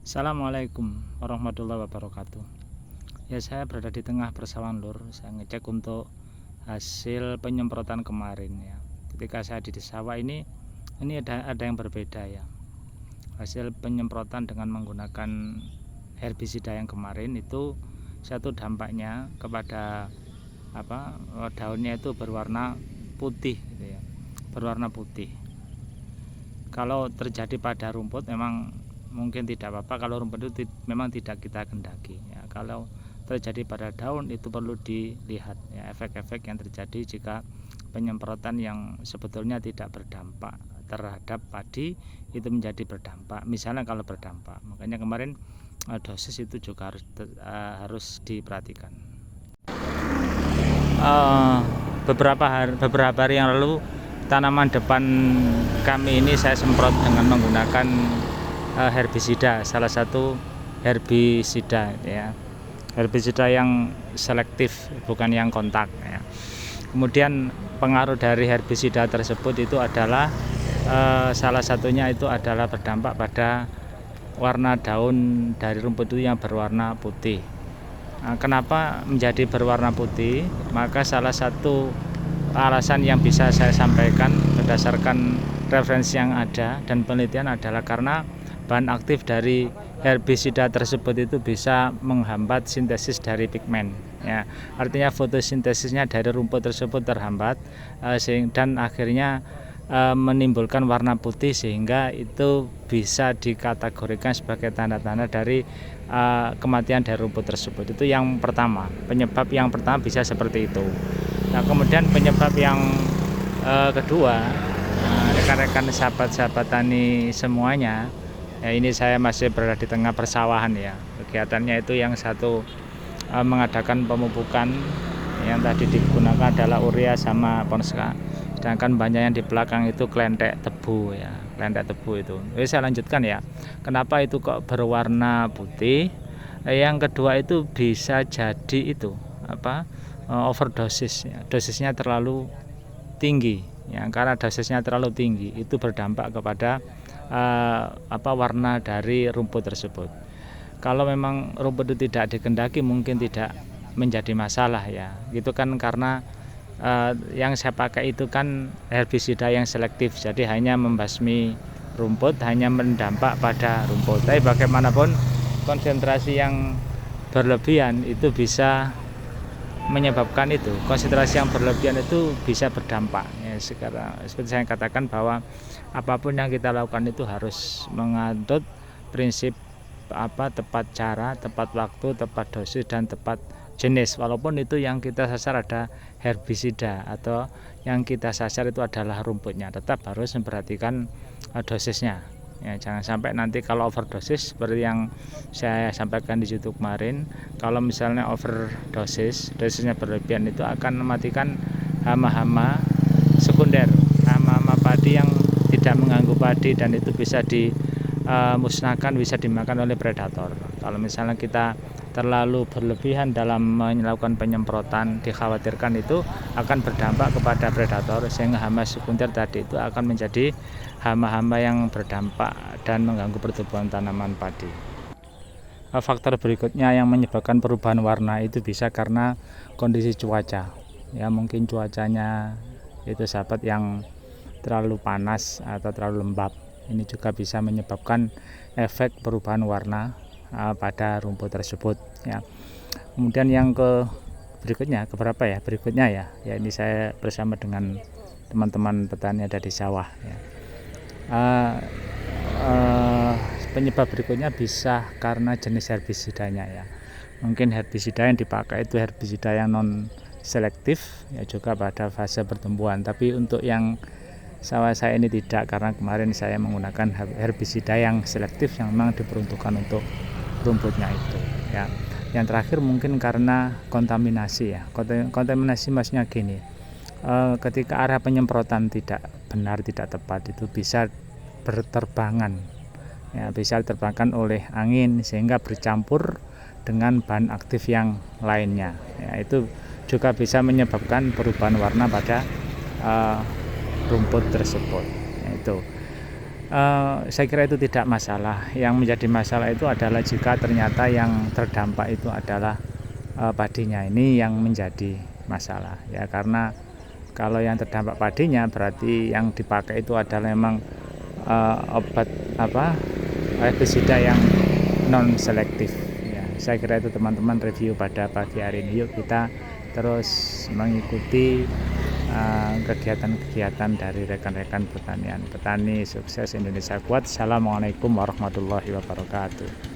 Assalamualaikum warahmatullahi wabarakatuh. Ya, saya berada di tengah persawahan lur. Saya ngecek untuk hasil penyemprotan kemarin ya. Ketika saya di sawah ini ada yang berbeda ya. Hasil penyemprotan dengan menggunakan herbisida yang kemarin itu satu dampaknya kepada daunnya itu berwarna putih gitu ya. Berwarna putih. Kalau terjadi pada rumput memang mungkin tidak apa-apa kalau rumput itu memang tidak kita kendaki ya. Kalau terjadi pada daun itu perlu dilihat ya, efek-efek yang terjadi jika penyemprotan yang sebetulnya tidak berdampak terhadap padi itu menjadi berdampak. Misalnya kalau berdampak, makanya kemarin dosis itu juga harus diperhatikan. Beberapa hari yang lalu tanaman depan kami ini saya semprot dengan menggunakan herbisida, salah satu herbisida ya, herbisida yang selektif bukan yang kontak ya. Kemudian pengaruh dari herbisida tersebut itu adalah salah satunya itu adalah berdampak pada warna daun dari rumput itu yang berwarna putih. Kenapa menjadi berwarna putih? Maka salah satu alasan yang bisa saya sampaikan berdasarkan referensi yang ada dan penelitian adalah karena bahan aktif dari herbisida tersebut itu bisa menghambat sintesis dari pigmen ya. Artinya fotosintesisnya dari rumput tersebut terhambat dan akhirnya menimbulkan warna putih, sehingga itu bisa dikategorikan sebagai tanda-tanda dari kematian dari rumput tersebut. Itu yang pertama, penyebab yang pertama bisa seperti itu. Nah, kemudian penyebab yang kedua, rekan-rekan sahabat-sahabat tani semuanya ya, ini saya masih berada di tengah persawahan ya. Kegiatannya itu yang satu mengadakan pemupukan, yang tadi digunakan adalah urea sama ponska, sedangkan banyak yang di belakang itu kelentek tebu ya, kelentek tebu itu. Jadi saya lanjutkan ya, kenapa itu kok berwarna putih. Yang kedua itu bisa jadi itu overdosis ya. Dosisnya terlalu tinggi ya, karena dosisnya terlalu tinggi itu berdampak kepada warna dari rumput tersebut. Kalau memang rumput itu tidak dikendaki mungkin tidak menjadi masalah ya. Itu kan karena yang saya pakai itu kan herbisida yang selektif, jadi hanya membasmi rumput, hanya mendampak pada rumput. Tapi bagaimanapun konsentrasi yang berlebihan itu bisa menyebabkan itu, konsentrasi yang berlebihan itu bisa berdampak ya. Sekarang seperti saya katakan bahwa apapun yang kita lakukan itu harus menganut prinsip tepat cara, tepat waktu, tepat dosis dan tepat jenis. Walaupun itu yang kita sasar ada herbisida atau yang kita sasar itu adalah rumputnya, tetap harus memperhatikan dosisnya ya. Jangan sampai nanti kalau overdosis seperti yang saya sampaikan di YouTube kemarin, kalau misalnya overdosis, dosisnya berlebihan, itu akan mematikan hama-hama sekunder, hama-hama padi yang tidak mengganggu padi, dan itu bisa dimusnahkan, bisa dimakan oleh predator. Kalau misalnya kita terlalu berlebihan dalam melakukan penyemprotan, dikhawatirkan itu akan berdampak kepada predator, sehingga hama sekunder tadi itu akan menjadi hama-hama yang berdampak dan mengganggu pertumbuhan tanaman padi. Faktor berikutnya yang menyebabkan perubahan warna itu bisa karena kondisi cuaca ya. Mungkin cuacanya itu sahabat yang terlalu panas atau terlalu lembab, ini juga bisa menyebabkan efek perubahan warna pada rumput tersebut ya. Kemudian yang berikutnya ya, ini saya bersama dengan teman-teman petani ada di sawah ya. Penyebab berikutnya bisa karena jenis herbisidanya ya. Mungkin herbisida yang dipakai itu herbisida yang non selektif ya, juga pada fase pertumbuhan. Tapi untuk yang sawah saya ini tidak, karena kemarin saya menggunakan herbisida yang selektif yang memang diperuntukkan untuk rumputnya itu ya. Yang terakhir mungkin karena kontaminasi ya. Kontaminasi maksudnya gini, ketika arah penyemprotan tidak benar, tidak tepat, itu bisa berterbangan ya, bisa diterbangkan oleh angin sehingga bercampur dengan bahan aktif yang lainnya ya. Itu juga bisa menyebabkan perubahan warna pada rumput tersebut ya, itu. saya kira itu tidak masalah. Yang menjadi masalah itu adalah jika ternyata yang terdampak itu adalah padinya, ini yang menjadi masalah ya, karena kalau yang terdampak padinya berarti yang dipakai itu adalah memang obat pestisida yang non selektif ya. Saya kira itu teman-teman review pada pagi hari ini. Yuk kita terus mengikuti kegiatan-kegiatan dari rekan-rekan pertanian. Petani sukses, Indonesia kuat. Assalamualaikum warahmatullahi wabarakatuh.